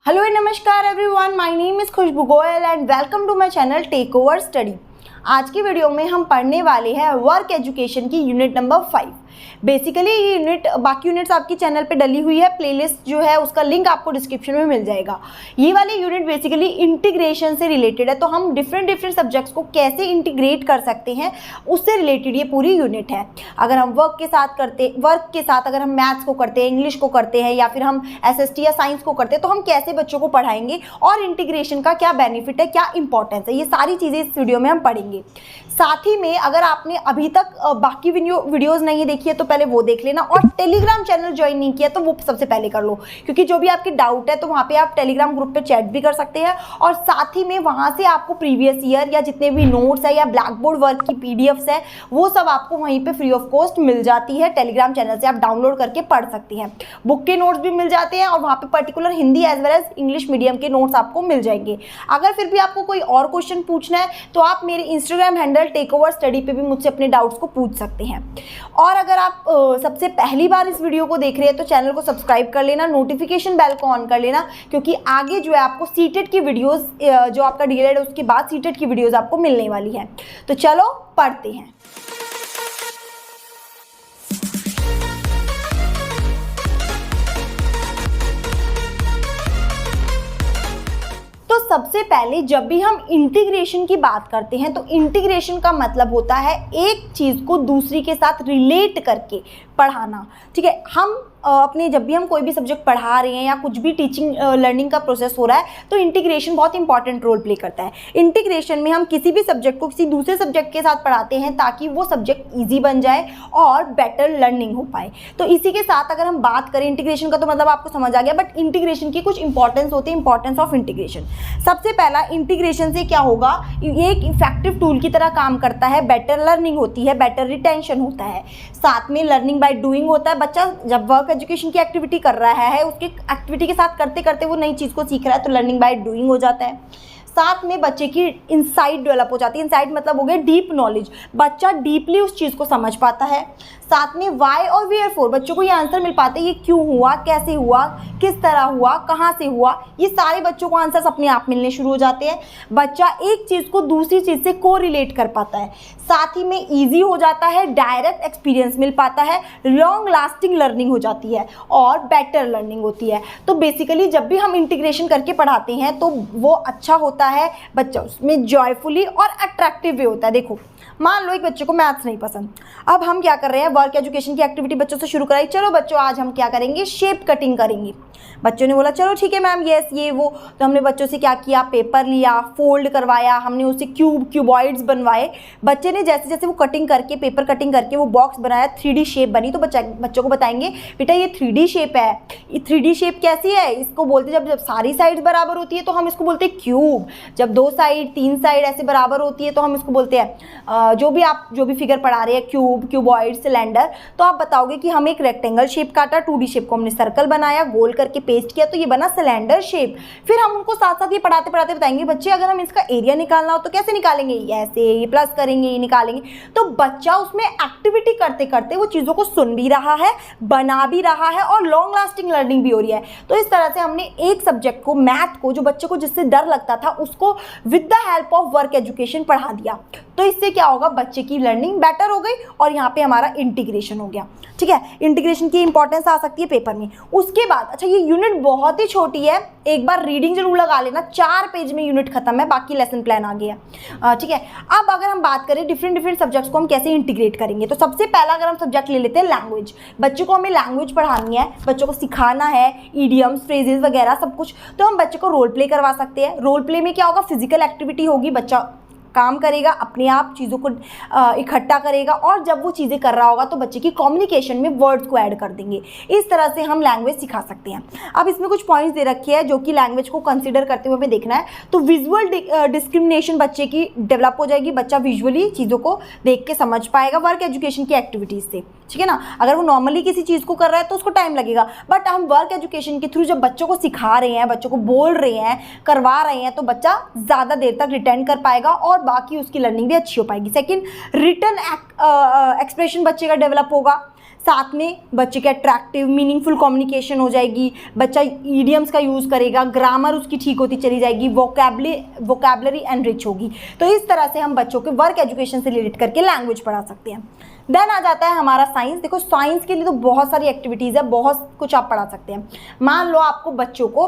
Hello नमस्कार everyone, my name is Khushboo Goyal and welcome to my channel take over study. आज की video में हम पढ़ने वाले हैं वर्क एजुकेशन की यूनिट नंबर 5। बेसिकली ये यूनिट बाकी यूनिट्स आपकी चैनल पे डली हुई है, प्लेलिस्ट जो है उसका लिंक आपको डिस्क्रिप्शन में मिल जाएगा। ये वाली यूनिट बेसिकली इंटीग्रेशन से रिलेटेड है, तो हम डिफरेंट सब्जेक्ट्स को कैसे इंटीग्रेट कर सकते हैं उससे रिलेटेड ये पूरी यूनिट है। अगर हम वर्क के साथ अगर हम मैथ्स को करते हैं, इंग्लिश को करते हैं या फिर हम एसएसटी या साइंस को करते हैं, तो हम कैसे बच्चों को पढ़ाएंगे और इंटीग्रेशन का क्या बेनिफिट है, क्या इंपॉर्टेंस है, ये सारी चीज़ें इस वीडियो में हम पढ़ेंगे। साथ ही में अगर आपने अभी तक बाकी वीडियोस नहीं देखी है तो पहले वो देख लेना, और टेलीग्राम चैनल ज्वाइन नहीं किया तो वो सबसे पहले कर लो, क्योंकि जो भी आपके डाउट है तो वहाँ पे आप टेलीग्राम ग्रुप पे चैट भी कर सकते हैं, और साथ ही में वहाँ से आपको प्रीवियस ईयर या जितने भी नोट्स है या ब्लैक बोर्ड वर्क की पीडीएफ्स है वो सब आपको वहीं पे फ्री ऑफ कॉस्ट मिल जाती है। टेलीग्राम चैनल से आप डाउनलोड करके पढ़ सकती हैं। बुक के नोट्स भी मिल जाते हैं और वहाँ पे particular Hindi as well as English medium के नोट्स आपको मिल जाएंगे। अगर फिर भी आपको कोई और क्वेश्चन पूछना है तो आप मेरे Instagram handle take over study पे भी मुझसे अपने डाउट्स को पूछ सकते हैं। और अगर आप सबसे पहली बार इस वीडियो को देख रहे हैं तो चैनल को सब्सक्राइब कर लेना, नोटिफिकेशन बेल को ऑन कर लेना, क्योंकि आगे जो है आपको सीटेट की वीडियोस जो आपका डीएलएड है उसके बाद सीटेट की वीडियोस आपको मिलने वाली है। तो चलो पढ़ते हैं। तो सबसे पहले जब भी हम इंटीग्रेशन की बात करते हैं तो इंटीग्रेशन का मतलब होता है एक चीज़ को दूसरी के साथ रिलेट करके पढ़ाना। ठीक है, हम अपने जब भी हम कोई भी सब्जेक्ट पढ़ा रहे हैं या कुछ भी टीचिंग लर्निंग का प्रोसेस हो रहा है तो इंटीग्रेशन बहुत इंपॉर्टेंट रोल प्ले करता है। इंटीग्रेशन में हम किसी भी सब्जेक्ट को किसी दूसरे सब्जेक्ट के साथ पढ़ाते हैं ताकि वो सब्जेक्ट ईजी बन जाए और बेटर लर्निंग हो पाए। तो इसी के साथ अगर हम बात करें इंटीग्रेशन का तो मतलब आपको समझ आ गया, बट इंटीग्रेशन की कुछ इंपॉर्टेंस होती है। इंपॉर्टेंस ऑफ इंटीग्रेशन, सबसे पहला इंटीग्रेशन से क्या होगा, ये एक इफेक्टिव टूल की तरह काम करता है, बेटर लर्निंग होती है, बेटर रिटेंशन होता है, साथ में लर्निंग बाय डूइंग होता है। बच्चा जब वर्क एजुकेशन की एक्टिविटी कर रहा है उसकी एक्टिविटी के साथ करते करते वो नई चीज़ को सीख रहा है तो लर्निंग बाय डूइंग हो जाता है। साथ में बच्चे की इनसाइट डेवलप हो जाती है। इनसाइट मतलब हो गया डीप नॉलेज, बच्चा डीपली उस चीज़ को समझ पाता है। साथ में वाई और वेयरफॉर, बच्चों को ये आंसर मिल पाते हैं, ये क्यों हुआ, कैसे हुआ, किस तरह हुआ, कहाँ से हुआ, ये सारे बच्चों को आंसर्स अपने आप मिलने शुरू हो जाते हैं। बच्चा एक चीज़ को दूसरी चीज़ से को रिलेट कर पाता है। साथ ही में ईजी हो जाता है, डायरेक्ट एक्सपीरियंस मिल पाता है, लॉन्ग लास्टिंग लर्निंग हो जाती है और बेटर लर्निंग होती है। तो बेसिकली जब भी हम इंटीग्रेशन करके पढ़ाते हैं तो वो अच्छा होता है, बच्चा उसमें जॉयफुली और अट्रैक्टिव वे होता है। देखो, मान लो एक बच्चे को मैथ्स नहीं पसंद, अब हम क्या कर रहे हैं, वर्क एजुकेशन की एक्टिविटी बच्चों से शुरू कराई। चलो बच्चों आज हम क्या करेंगे, शेप कटिंग करेंगे। बच्चों ने बोला चलो ठीक है मैम, यस ये वो, तो हमने बच्चों से क्या किया, पेपर लिया, फोल्ड करवाया, हमने उससे क्यूबॉइड्स बनवाए। बच्चे ने जैसे जैसे वो कटिंग करके, पेपर कटिंग करके वो बॉक्स बनाया, 3D शेप बनी, तो बच्चों को बताएंगे बेटा ये 3D शेप है। ये 3D शेप कैसी है, इसको बोलते जब सारी साइड्स बराबर होती है तो हम इसको बोलते हैं क्यूब, जब 2 साइड 3 साइड ऐसे बराबर होती है तो हम इसको बोलते हैं जो भी फिगर पढ़ा रहे हैं, क्यूब, क्यूबॉइड, सिलेंडर। तो आप बताओगे कि हम एक रेक्टेंगल शेप काटा, 2D शेप को हमने सर्कल बनाया, गोल करके पेस्ट किया तो ये बना सिलेंडर शेप। फिर हम उनको साथ साथ ये पढ़ाते पढ़ाते बताएंगे बच्चे अगर हम इसका एरिया निकालना हो तो कैसे निकालेंगे, ऐसे, ये प्लस करेंगे, ये निकालेंगे। तो बच्चा उसमें एक्टिविटी करते करते वो चीज़ों को सुन भी रहा है, बना भी रहा है और लॉन्ग लास्टिंग लर्निंग भी हो रही है। तो इस तरह से हमने एक सब्जेक्ट को, मैथ को, जो बच्चे को जिससे डर लगता था उसको with the help of work education पढ़ा दिया। तो इससे क्या होगा, बच्चे की लर्निंग बेटर हो गई और यहाँ पे हमारा इंटीग्रेशन हो गया। ठीक है, इंटीग्रेशन की इंपॉर्टेंस आ सकती है पेपर में। उसके बाद अच्छा ये यूनिट बहुत ही छोटी है, एक बार रीडिंग जरूर लगा लेना, 4 पेज में यूनिट खत्म है, बाकी लेसन प्लान आ गया। ठीक है, अब अगर हम बात करें डिफरेंट सब्जेक्ट्स को हम कैसे इंटीग्रेट करेंगे, तो सबसे पहला अगर हम सब्जेक्ट ले लेते हैं लैंग्वेज। बच्चों को हमें लैंग्वेज पढ़ानी है, बच्चों को सिखाना है, इडियम्स, फ्रेजेस वगैरह सब कुछ, तो हम बच्चे को रोल प्ले करवा सकते हैं। रोल प्ले में क्या होगा, फिजिकल एक्टिविटी होगी, बच्चा काम करेगा, अपने आप चीज़ों को इकट्ठा करेगा, और जब वो चीज़ें कर रहा होगा तो बच्चे की कम्युनिकेशन में वर्ड्स को ऐड कर देंगे। इस तरह से हम लैंग्वेज सिखा सकते हैं। अब इसमें कुछ पॉइंट्स दे रखे हैं जो कि लैंग्वेज को कंसीडर करते हुए हमें देखना है। तो विजुअल डिस्क्रिमिनेशन बच्चे की डेवलप हो जाएगी, बच्चा विजुअली चीज़ों को देख के समझ पाएगा वर्क एजुकेशन की एक्टिविटीज़ से। ठीक है ना, अगर वो नॉर्मली किसी चीज़ को कर रहा है तो उसको टाइम लगेगा, बट हम वर्क एजुकेशन के थ्रू जब बच्चों को सिखा रहे हैं, बच्चों को बोल रहे हैं, करवा रहे हैं, तो बच्चा ज़्यादा देर तक रिटेन कर पाएगा और बाकी उसकी लर्निंग भी अच्छी हो पाएगी। सेकंड, रिटन एक्सप्रेशन बच्चे का डेवलप होगा। साथ में बच्चे के अट्रैक्टिव मीनिंगफुल कम्युनिकेशन हो जाएगी, बच्चा ईडियम्स का यूज़ करेगा, ग्रामर उसकी ठीक होती चली जाएगी, वोकैबलरी एनरिच होगी। तो इस तरह से हम बच्चों के वर्क एजुकेशन से रिलेट करके लैंग्वेज पढ़ा सकते हैं। देन आ जाता है हमारा साइंस। देखो साइंस के लिए तो बहुत सारी एक्टिविटीज़ है, बहुत कुछ आप पढ़ा सकते हैं। मान लो आपको बच्चों को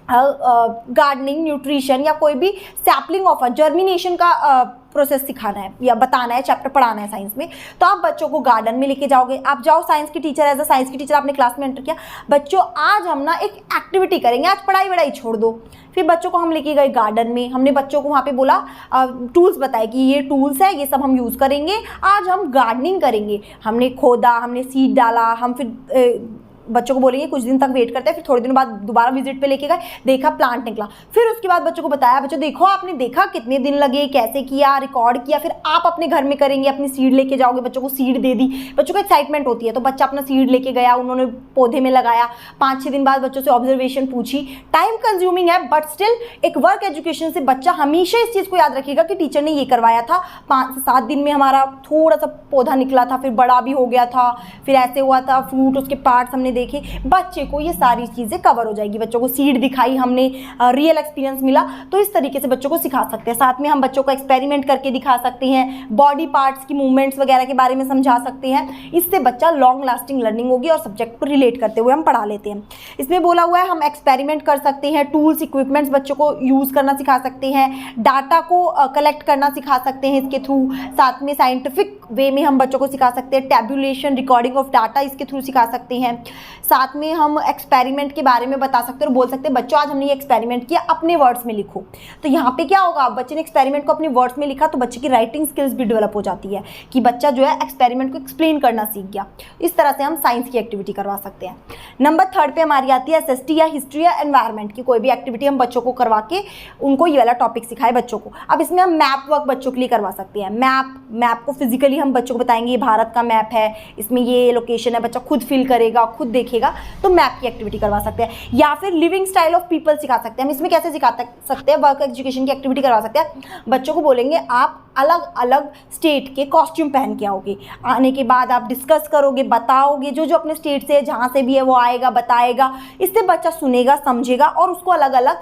गार्डनिंग, न्यूट्रिशन या कोई भी सैपलिंग ऑफ जर्मिनेशन का प्रोसेस सिखाना है या बताना है, चैप्टर पढ़ाना है साइंस में, तो आप बच्चों को गार्डन में लेके जाओगे। आप जाओ साइंस की टीचर, एज अ साइंस की टीचर आपने क्लास में एंटर किया, बच्चों आज हम ना एक एक्टिविटी करेंगे, आज पढ़ाई वढ़ाई छोड़ दो। फिर बच्चों को हम लेके गए गार्डन में, हमने बच्चों को वहाँ पे बोला, टूल्स बताए कि ये टूल्स है, ये सब हम यूज़ करेंगे, आज हम गार्डनिंग करेंगे। हमने खोदा, हमने सीड डाला, हम फिर बच्चों को बोलेंगे कुछ दिन तक वेट करते हैं, फिर थोड़े दिनों बाद दोबारा विजिट पे लेके गए, देखा प्लांट निकला। फिर उसके बाद बच्चों को बताया, बच्चों देखो आपने देखा कितने दिन लगे, कैसे किया, रिकॉर्ड किया। फिर आप अपने घर में करेंगे, अपनी सीड लेके जाओगे, बच्चों को सीड दे दी, बच्चों को एक्साइटमेंट होती है, तो बच्चा अपना सीड लेके गया, उन्होंने पौधे में लगाया। 5-6 दिन बाद बच्चों से ऑब्जर्वेशन पूछी। टाइम कंज्यूमिंग है बट स्टिल एक वर्क एजुकेशन से बच्चा हमेशा इस चीज़ को याद रखेगा कि टीचर ने ये करवाया था। 5 से 7 दिन में हमारा थोड़ा सा पौधा निकला था, फिर बड़ा भी हो गया था, फिर ऐसे हुआ था, फ्रूट उसके पार्ट्स हमने देखे। बच्चे को ये सारी चीज़ें कवर हो जाएगी। बच्चों को सीड दिखाई हमने, रियल एक्सपीरियंस मिला, तो इस तरीके से बच्चों को सिखा सकते हैं। साथ में हम बच्चों को एक्सपेरिमेंट करके दिखा सकते हैं, बॉडी पार्ट्स की मूवमेंट्स वगैरह के बारे में समझा सकते हैं। इससे बच्चा लॉन्ग लास्टिंग लर्निंग होगी और सब्जेक्ट को रिलेट करते हुए हम पढ़ा लेते हैं। इसमें बोला हुआ है हम एक्सपेरिमेंट कर सकते हैं, टूल्स इक्विपमेंट्स बच्चों को यूज़ करना सिखा सकते हैं, डाटा को कलेक्ट करना सिखा सकते हैं इसके थ्रू। साथ में साइंटिफिक वे में हम बच्चों को सिखा सकते हैं, टैब्यूलेशन, रिकॉर्डिंग ऑफ डाटा इसके थ्रू सिखा सकते हैं। साथ में हम एक्सपेरिमेंट के बारे में बता सकते हैं और बोल सकते हैं बच्चों आज हमने ये एक्सपेरिमेंट किया, अपने वर्ड्स में लिखो। तो यहाँ पे क्या होगा, बच्चे ने एक्सपेरिमेंट को अपने वर्ड्स में लिखा तो बच्चे की राइटिंग स्किल्स भी डेवलप हो जाती है कि बच्चा जो है एक्सपेरिमेंट को एक्सप्लेन करना सीख गया। इस तरह से हम साइंस की एक्टिविटी करवा सकते हैं। नंबर 3 पे हमारी आती है एसएसटी या हिस्ट्री या एनवायरनमेंट की कोई भी एक्टिविटी हम बच्चों को करवा के उनको ये वाला टॉपिक सिखाए बच्चों को। अब इसमें हम मैप वर्क बच्चों के लिए करवा सकते हैं। मैप को फिजिकली हम बच्चों को बताएंगे ये भारत का मैप है, इसमें ये लोकेशन है, बच्चा खुद फील करेगा, खुद देखेगा, तो मैप की एक्टिविटी करवा सकते हैं। या फिर लिविंग स्टाइल ऑफ पीपल सिखा सकते हैं। हम इसमें कैसे सिखा सकते हैं, वर्क एजुकेशन की एक्टिविटी करवा सकते हैं। बच्चों को बोलेंगे आप अलग अलग स्टेट के कॉस्ट्यूम पहन के आओगे, आने के बाद आप डिस्कस करोगे, बताओगे, जो जो अपने स्टेट से जहाँ से भी है वो आएगा बताएगा। इससे बच्चा सुनेगा, समझेगा और उसको अलग अलग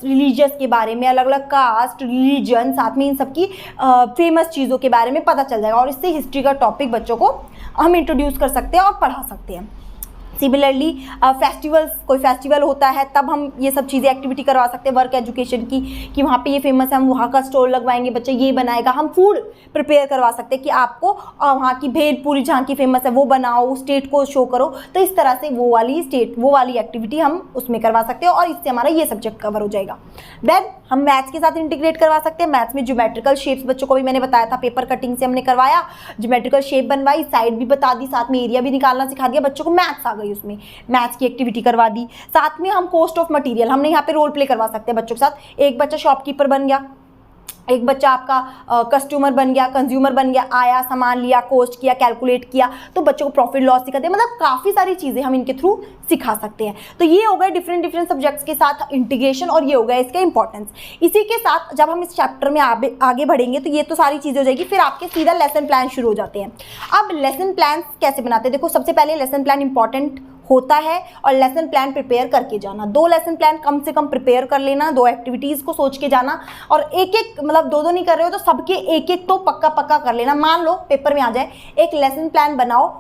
रिलीजियस के बारे में, अलग अलग कास्ट, रिलीजन, साथ में इन सब की फेमस चीज़ों के बारे में पता चल जाएगा। और इससे हिस्ट्री का टॉपिक बच्चों को हम इंट्रोड्यूस कर सकते हैं और पढ़ा सकते हैं। सिमिलरली फेस्टिवल्स, कोई फेस्टिवल होता है तब हम ये सब चीज़ें एक्टिविटी करवा सकते हैं वर्क एजुकेशन की, कि वहाँ पे ये फेमस है, हम वहाँ का स्टॉल लगवाएंगे, बच्चा ये बनाएगा। हम फूड प्रिपेयर करवा सकते हैं कि आपको वहाँ की भेलपूरी जहाँ की फेमस है वो बनाओ, स्टेट को शो करो। तो इस तरह से वो वाली एक्टिविटी हम उसमें करवा सकते हैं और इससे हमारा ये सब्जेक्ट कवर हो जाएगा। देन हम मैथ्स के साथ इंटीग्रेट करवा सकते हैं। मैथ्स में ज्योमेट्रिकल शेप्स बच्चों को भी मैंने बताया था, पेपर कटिंग से हमने करवाया, ज्योमेट्रिकल शेप बनवाई, साइड भी बता दी, साथ में एरिया भी निकालना सिखा दिया, बच्चों को मैथ्स आ गई, उसमें मैथ्स की एक्टिविटी करवा दी। साथ में हम कॉस्ट ऑफ मटेरियल, हमने यहाँ पे रोल प्ले करवा सकते हैं बच्चों के साथ। एक बच्चा शॉपकीपर बन गया, एक बच्चा आपका कस्टमर बन गया, कंज्यूमर बन गया, आया, सामान लिया, कोस्ट किया, कैलकुलेट किया, तो बच्चों को प्रॉफिट लॉस सिखाते हैं। मतलब काफ़ी सारी चीज़ें हम इनके थ्रू सिखा सकते हैं। तो ये हो गए डिफरेंट सब्जेक्ट्स के साथ इंटीग्रेशन और ये हो गया इसका इंपॉर्टेंस। इसी के साथ जब हम इस चैप्टर में आगे बढ़ेंगे तो ये तो सारी चीज़ें हो जाएगी, फिर आपके सीधा लेसन प्लान शुरू हो जाते हैं। अब लेसन प्लान कैसे बनाते हैं, देखो सबसे पहले लेसन प्लान इंपॉर्टेंट होता है और लेसन प्लान प्रिपेयर करके जाना। 2 लेसन प्लान कम से कम प्रिपेयर कर लेना, 2 एक्टिविटीज़ को सोच के जाना और एक मतलब 2 नहीं कर रहे हो तो सबके एक तो पक्का कर लेना। मान लो पेपर में आ जाए, एक लेसन प्लान बनाओ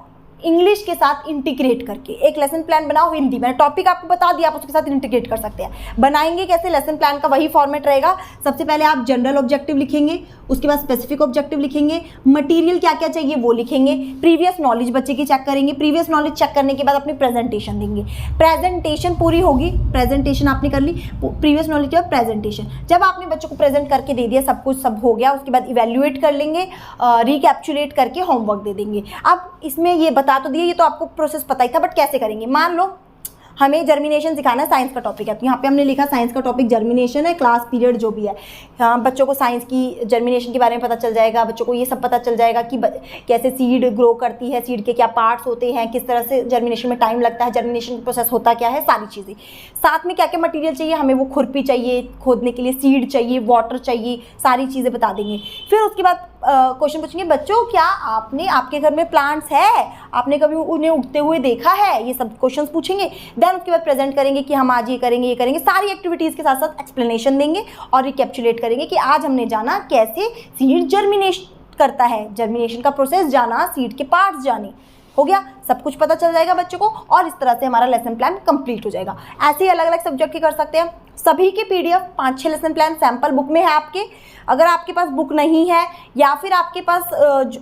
इंग्लिश के साथ इंटीग्रेट करके, एक लेसन प्लान बनाओ हिंदी में, टॉपिक आपको बता दिया, आप उसके साथ इंटीग्रेट कर सकते हैं। बनाएंगे कैसे, लेसन प्लान का वही फॉर्मेट रहेगा। सबसे पहले आप जनरल ऑब्जेक्टिव लिखेंगे, उसके बाद स्पेसिफिक ऑब्जेक्टिव लिखेंगे, मटेरियल क्या क्या चाहिए वो लिखेंगे, प्रीवियस नॉलेज बच्चे की चेक करेंगे, प्रीवियस नॉलेज चेक करने के बाद अपनी प्रेजेंटेशन देंगे। प्रेजेंटेशन पूरी होगी, प्रेजेंटेशन आपने कर ली, प्रीवियस नॉलेज के बाद प्रेजेंटेशन। जब आपने बच्चों को प्रेजेंट करके दे दिया, सब कुछ सब हो गया, उसके बाद इवेल्युएट कर लेंगे, रिकैप्चुलेट करके होमवर्क दे देंगे। अब इसमें ये बता तो दिए, ये तो आपको प्रोसेस पता ही था, बट कैसे करेंगे। मान लो हमें जर्मिनेशन सिखाना है, साइंस का टॉपिक है, तो यहाँ पे हमने लिखा साइंस का टॉपिक जर्मिनेशन है, क्लास पीरियड जो भी है। हाँ, बच्चों को साइंस की जर्मिनेशन के बारे में पता चल जाएगा, बच्चों को ये सब पता चल जाएगा कि कैसे सीड ग्रो करती है, सीड के क्या पार्ट्स होते हैं, किस तरह से जर्मिनेशन में टाइम लगता है, जर्मिनेशन प्रोसेस होता क्या है, सारी चीज़ें। साथ में क्या क्या मटीरियल चाहिए हमें, वो खुरपी चाहिए खोदने के लिए, सीड चाहिए, वाटर चाहिए, सारी चीज़ें बता देंगे। फिर उसके बाद क्वेश्चन पूछेंगे बच्चों क्या आपके घर में प्लांट्स है, आपने कभी उन्हें उगते हुए देखा है, ये सब क्वेश्चंस पूछेंगे। देन उसके बाद प्रेजेंट करेंगे कि हम आज ये करेंगे, सारी एक्टिविटीज़ के साथ साथ एक्सप्लेनेशन देंगे और रिकैप्चुलेट करेंगे कि आज हमने जाना कैसे सीड जर्मिनेशन करता है, जर्मिनेशन का प्रोसेस जाना, सीड के पार्ट्स जाने, हो गया, सब कुछ पता चल जाएगा बच्चों को और इस तरह से हमारा लेसन प्लान कंप्लीट हो जाएगा। ऐसे ही अलग अलग सब्जेक्ट के कर सकते हैं। सभी के PDF 5-6 lesson plan sample book में है आपके। अगर आपके पास बुक नहीं है या फिर आपके पास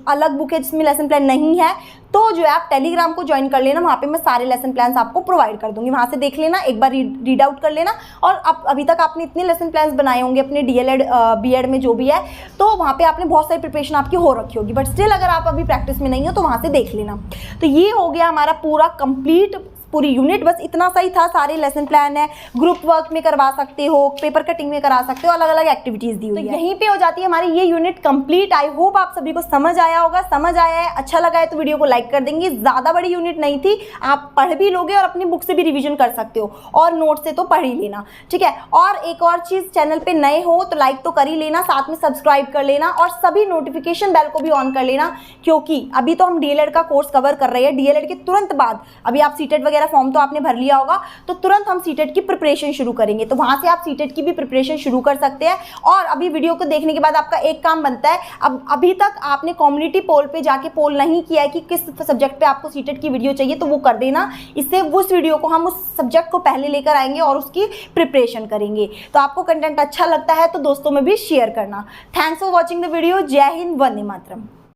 अलग बुक है जिसमें लेसन प्लान नहीं है तो जो है आप टेलीग्राम को ज्वाइन कर लेना, वहाँ पे मैं सारे लेसन प्लान्स आपको प्रोवाइड कर दूंगी, वहाँ से देख लेना, एक बार रीड आउट कर लेना। और अभी तक आपने इतने लेसन प्लान्स बनाए होंगे अपने डीएलएड बीएड में जो भी है, तो वहाँ पे आपने बहुत सारी प्रिपरेशन आपकी हो रखी होगी, बट स्टिल अगर आप अभी प्रैक्टिस में नहीं हो तो वहाँ से देख लेना। तो ये हो गया हमारा पूरा कंप्लीट, पूरी यूनिट, बस इतना सही था। सारे लेसन प्लान है, ग्रुप वर्क में करवा सकते हो, पेपर कटिंग में करा सकते हो, अलग अलग एक्टिविटीज़ दी हुई है। यहीं पे हो जाती है हमारी ये यूनिट कंप्लीट। आई होप आप सभी को समझ आया होगा। समझ आया है, अच्छा लगा है तो वीडियो को लाइक कर देंगे। ज़्यादा बड़ी यूनिट नहीं थी, आप पढ़ भी लोगे और अपनी बुक से भी रिविजन कर सकते हो और नोट से तो पढ़ ही लेना, ठीक है। और एक और चीज़, चैनल पर नए हो तो लाइक तो कर ही लेना, साथ में सब्सक्राइब कर लेना और सभी नोटिफिकेशन बेल को भी ऑन कर लेना, क्योंकि अभी तो हम डीएलएड का कोर्स कवर कर रहे हैं। डीएलएड के तुरंत बाद अभी आप सीटेट वगैरह फॉर्म तो आपने भर लिया होगा, तो तुरंत हम सीटेट की प्रिपरेशन शुरू करेंगे, तो वहां से आप सीटेट की भी प्रिपरेशन शुरू कर सकते हैं। और अभी वीडियो को देखने के बाद आपका एक काम बनता है, अब अभी तक आपने कम्युनिटी पोल पे जाके पोल नहीं किया है कि किस सब्जेक्ट पे आपको सीटेट की वीडियो चाहिए, तो वो कर देना। इससे उस वीडियो को हम उस सब्जेक्ट को पहले लेकर आएंगे और उसकी प्रिपरेशन करेंगे। तो आपको कंटेंट अच्छा लगता है तो दोस्तों में भी शेयर करना। Thanks for watching the video. जय हिंद, वंदे मातरम।